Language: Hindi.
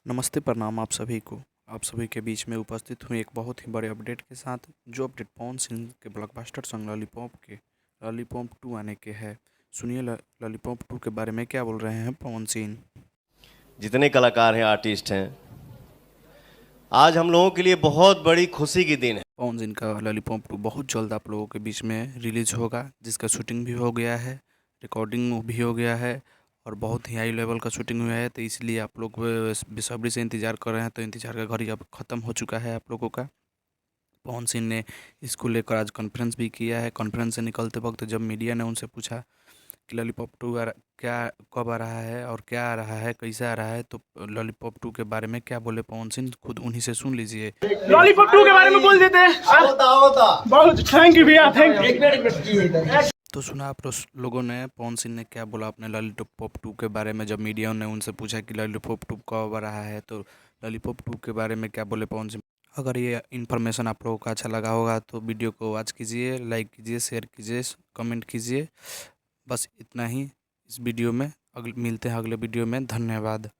नमस्ते, प्रणाम आप सभी को। आप सभी के बीच में उपस्थित हूँ एक बहुत ही बड़े अपडेट के साथ। जो अपडेट पवन सिंह के ब्लॉकबस्टर सॉन्ग लॉलीपॉप 2 आने के है। सुनिए लॉलीपॉप 2 के बारे में क्या बोल रहे हैं पवन सिंह। जितने कलाकार हैं, आर्टिस्ट हैं, आज हम लोगों के लिए बहुत बड़ी खुशी की दिन है। पवन सिंह का लॉलीपॉप 2 बहुत जल्द आप लोगों के बीच में रिलीज होगा, जिसका शूटिंग भी हो गया है, रिकॉर्डिंग भी हो गया है और बहुत ही हाई लेवल का शूटिंग हुआ है। तो इसलिए आप लोग बेसब्री से इंतज़ार कर रहे हैं। तो इंतज़ार का घड़ी अब ख़त्म हो चुका है आप लोगों का। पवन सिंह ने इसको लेकर आज कॉन्फ्रेंस भी किया है। कॉन्फ्रेंस से निकलते वक्त जब मीडिया ने उनसे पूछा कि लॉलीपॉप 2 क्या कब आ रहा है और क्या आ रहा है, कैसे आ रहा है, तो लॉलीपॉप 2 के बारे में क्या बोले पवन सिंह, खुद उन्हीं से सुन लीजिए। लॉलीपॉप 2 के बारे में बोल देते हैं। बहुत थैंक यू भैया, थैंक। तो सुना आप लोगों ने पवन सिंह ने क्या बोला अपने लॉलीपॉप 2 के बारे में। जब मीडिया ने उनसे पूछा कि लॉलीपॉप 2 कब आ रहा है, तो लॉलीपॉप 2 के बारे में क्या बोले पवन सिंह। अगर ये इन्फॉर्मेशन आप लोगों को अच्छा लगा होगा तो वीडियो को वॉच कीजिए, लाइक कीजिए, शेयर कीजिए, कमेंट कीजिए। बस इतना ही इस वीडियो में। मिलते हैं अगले वीडियो में। धन्यवाद।